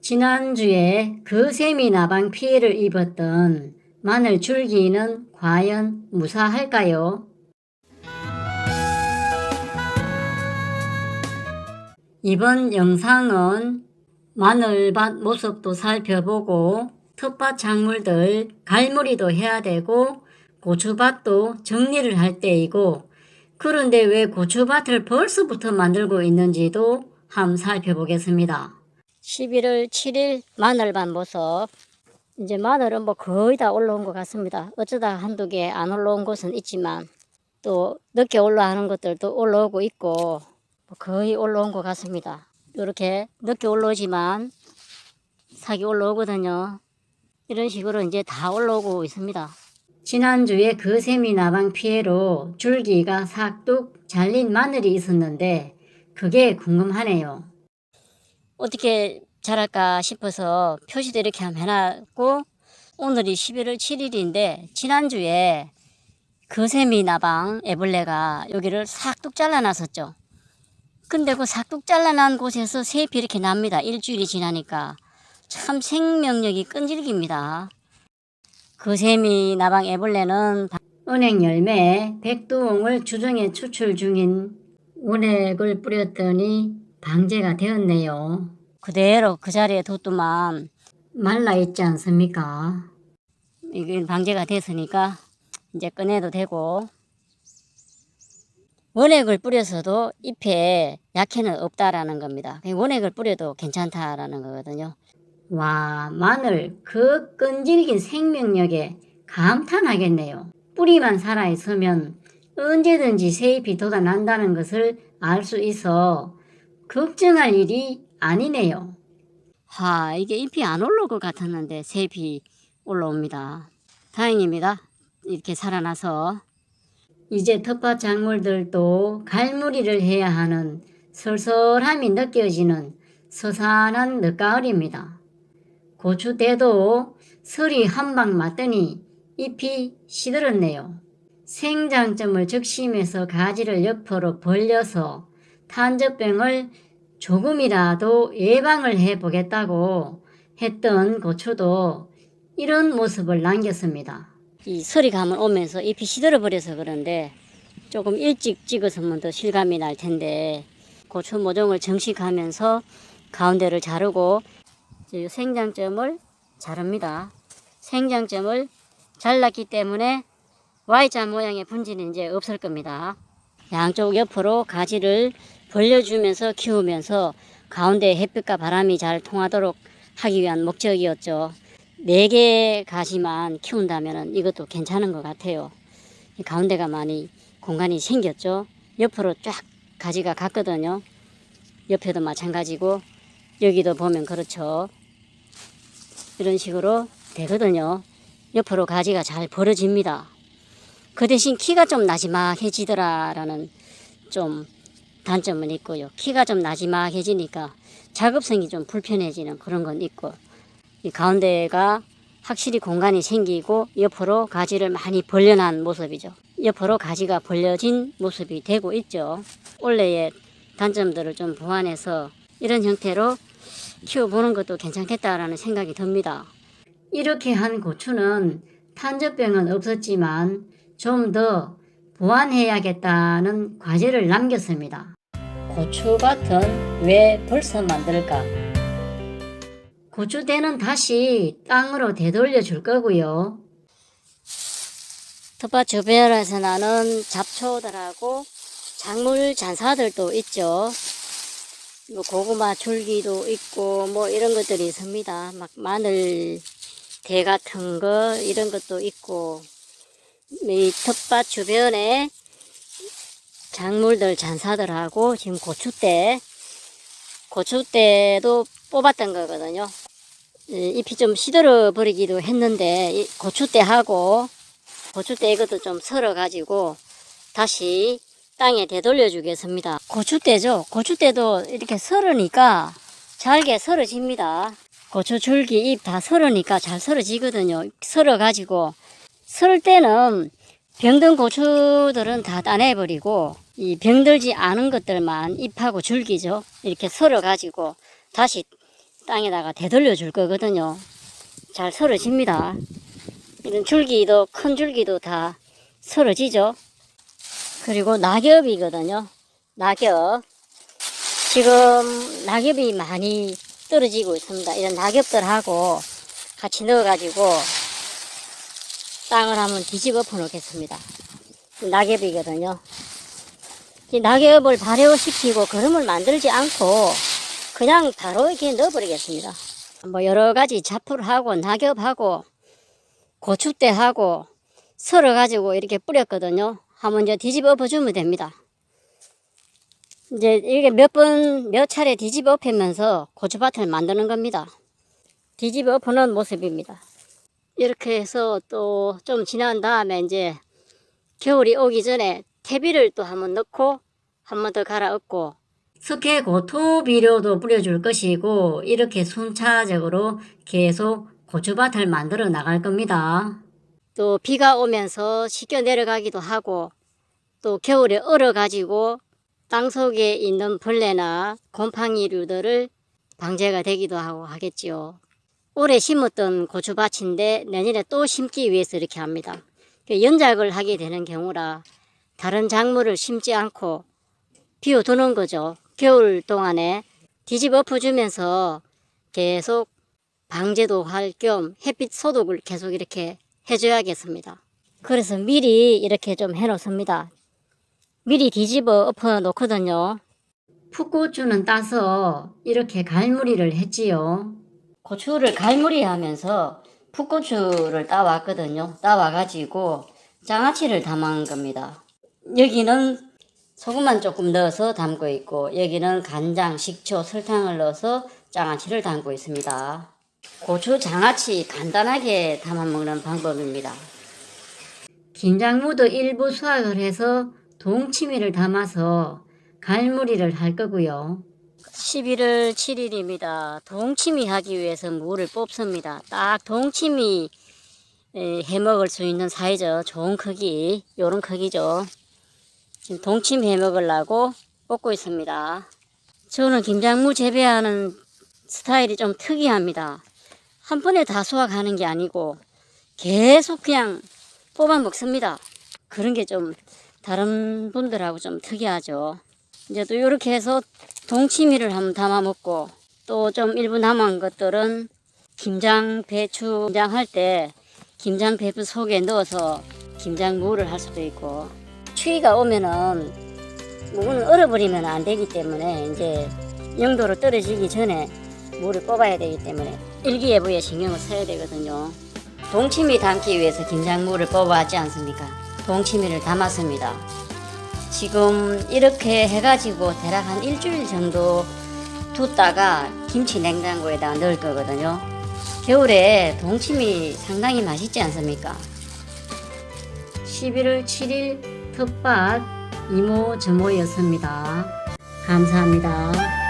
지난주에 거세미 나방 피해를 입었던 마늘 줄기는 과연 무사할까요? 이번 영상은 마늘밭 모습도 살펴보고 텃밭 작물들 갈무리도 해야 되고 고추밭도 정리를 할 때이고, 그런데 왜 고추밭을 벌써부터 만들고 있는지도 한번 살펴보겠습니다. 11월 7일 마늘밭 모습. 이제 마늘은 뭐 거의 다 올라온 것 같습니다. 어쩌다 한두 개 안 올라온 곳은 있지만 또 늦게 올라오는 것들도 올라오고 있고 거의 올라온 것 같습니다. 이렇게 늦게 올라오지만 싹이 올라오거든요. 이런 식으로 이제 다 올라오고 있습니다. 지난주에 거세미 나방 피해로 줄기가 싹둑 잘린 마늘이 있었는데 그게 궁금하네요. 어떻게 자랄까 싶어서 표시도 이렇게 한번 해놨고, 오늘이 11월 7일인데 지난주에 거세미 나방 애벌레가 여기를 싹둑 잘라놨었죠. 근데 그 싹둑 잘라난 곳에서 새잎이 이렇게 납니다. 일주일이 지나니까. 참 생명력이 끈질깁니다. 거세미 나방 애벌레는 은행 열매에 백두홍을 주정에 추출 중인 원액을 뿌렸더니 방제가 되었네요. 그대로 그 자리에 뒀더만 말라있지 않습니까? 이게 방제가 됐으니까 이제 꺼내도 되고, 원액을 뿌려서도 잎에 약해는 없다라는 겁니다. 원액을 뿌려도 괜찮다라는 거거든요. 와, 마늘 그 끈질긴 생명력에 감탄하겠네요. 뿌리만 살아있으면 언제든지 새잎이 돋아난다는 것을 알 수 있어 걱정할 일이 아니네요. 이게 잎이 안 올라올 것 같았는데 새잎이 올라옵니다. 다행입니다. 이렇게 살아나서. 이제 텃밭 작물들도 갈무리를 해야 하는 설설함이 느껴지는 서산한 늦가을입니다. 고추대도 설이 한 방 맞더니 잎이 시들었네요. 생장점을 적심해서 가지를 옆으로 벌려서 탄저병을 조금이라도 예방을 해보겠다고 했던 고추도 이런 모습을 남겼습니다. 이 설이 가면 오면서 잎이 시들어버려서 그런데 조금 일찍 찍었으면 더 실감이 날 텐데, 고추 모종을 정식하면서 가운데를 자르고 생장점을 자릅니다. 생장점을 잘랐기 때문에 Y자 모양의 분지는 이제 없을 겁니다. 양쪽 옆으로 가지를 벌려주면서 키우면서 가운데 햇빛과 바람이 잘 통하도록 하기 위한 목적이었죠. 4개 가지만 키운다면 이것도 괜찮은 것 같아요. 가운데가 많이 공간이 생겼죠. 옆으로 쫙 가지가 갔거든요. 옆에도 마찬가지고 여기도 보면 그렇죠. 이런 식으로 되거든요. 옆으로 가지가 잘 벌어집니다. 그 대신 키가 좀 나지막해지더라라는 좀 단점은 있고요. 키가 좀 나지막해지니까 작업성이 좀 불편해지는 그런 건 있고, 이 가운데가 확실히 공간이 생기고 옆으로 가지를 많이 벌려놓은 모습이죠. 옆으로 가지가 벌려진 모습이 되고 있죠. 원래의 단점들을 좀 보완해서 이런 형태로 키워보는 것도 괜찮겠다라는 생각이 듭니다. 이렇게 한 고추는 탄저병은 없었지만 좀 더 보완해야겠다는 과제를 남겼습니다. 고추밭은 왜 벌써 만들까? 고추대는 다시 땅으로 되돌려 줄 거고요. 텃밭 주변에서 나는 잡초들하고 작물 잔사들도 있죠. 뭐 고구마 줄기도 있고 뭐 이런 것들이 있습니다. 막 마늘 대 같은 거 이런 것도 있고, 이 텃밭 주변에 작물들 잔사들하고 지금 고추대도 뽑았던 거거든요. 잎이 좀 시들어 버리기도 했는데 이 고추대하고 고추대 이것도 좀 썰어 가지고 다시 땅에 되돌려 주겠습니다. 고추대죠. 고추대도 이렇게 썰으니까 잘게 썰어집니다. 고추 줄기 잎 다 썰으니까 잘 썰어지거든요. 썰어 가지고 썰 때는 병든 고추들은 다 따내버리고 이 병들지 않은 것들만 잎하고 줄기죠. 이렇게 썰어 가지고 다시 땅에다가 되돌려 줄 거거든요. 잘 썰어집니다. 이런 줄기도, 큰 줄기도 다 썰어지죠. 그리고 낙엽이거든요. 낙엽. 지금 낙엽이 많이 떨어지고 있습니다. 이런 낙엽들하고 같이 넣어가지고 땅을 한번 뒤집어 놓겠습니다. 낙엽이거든요. 이 낙엽을 발효시키고 거름을 만들지 않고 그냥 바로 이렇게 넣어버리겠습니다. 뭐 여러가지 잡풀하고 낙엽하고 고추대하고 썰어가지고 이렇게 뿌렸거든요. 한번 이제 뒤집어 엎어주면 됩니다. 이제 이게 몇 차례 뒤집어 엎으면서 고추밭을 만드는 겁니다. 뒤집어 엎어놓은 모습입니다. 이렇게 해서 또 좀 지난 다음에 이제 겨울이 오기 전에 퇴비를 또 한번 넣고 한번 더 갈아엎고 석회 고토 비료도 뿌려줄 것이고 이렇게 순차적으로 계속 고추밭을 만들어 나갈 겁니다. 또 비가 오면서 씻겨 내려가기도 하고 또 겨울에 얼어가지고 땅속에 있는 벌레나 곰팡이류들을 방제가 되기도 하고 하겠지요. 올해 심었던 고추밭인데 내년에 또 심기 위해서 이렇게 합니다. 연작을 하게 되는 경우라 다른 작물을 심지 않고 비워두는 거죠. 겨울 동안에 뒤집어 엎어주면서 계속 방제도 할 겸 햇빛 소독을 계속 이렇게 해줘야겠습니다. 그래서 미리 이렇게 좀 해놓습니다. 미리 뒤집어 엎어 놓거든요. 풋고추는 따서 이렇게 갈무리를 했지요. 고추를 갈무리 하면서 풋고추를 따왔거든요. 따와가지고 장아찌를 담은 겁니다. 여기는 소금만 조금 넣어서 담고 있고 여기는 간장, 식초, 설탕을 넣어서 장아찌를 담고 있습니다. 고추 장아찌 간단하게 담아 먹는 방법입니다. 김장무도 일부 수확을 해서 동치미를 담아서 갈무리를 할 거고요. 11월 7일입니다. 동치미 하기 위해서 무를 뽑습니다. 딱 동치미 해 먹을 수 있는 사이즈 좋은 크기, 요런 크기죠. 지금 동치미 해 먹으려고 뽑고 있습니다. 저는 김장무 재배하는 스타일이 좀 특이합니다. 한 번에 다 수확하는 게 아니고 계속 그냥 뽑아 먹습니다. 그런 게 좀 다른 분들하고 좀 특이하죠. 이제 또 이렇게 해서 동치미를 한번 담아 먹고 또 좀 일부 남은 것들은 김장 배추 김장할 때 김장 배추 속에 넣어서 김장무를 할 수도 있고 추위가 오면은 무는 얼어버리면 안 되기 때문에 이제 영도로 떨어지기 전에 무를 뽑아야 되기 때문에 일기예보에 신경을 써야 되거든요. 동치미 담기 위해서 김장무를 뽑아왔지 않습니까? 동치미를 담았습니다. 지금 이렇게 해가지고 대략 한 일주일 정도 뒀다가 김치 냉장고에다 넣을 거거든요. 겨울에 동치미 상당히 맛있지 않습니까? 11월 7일 텃밭 이모 저모였습니다. 감사합니다.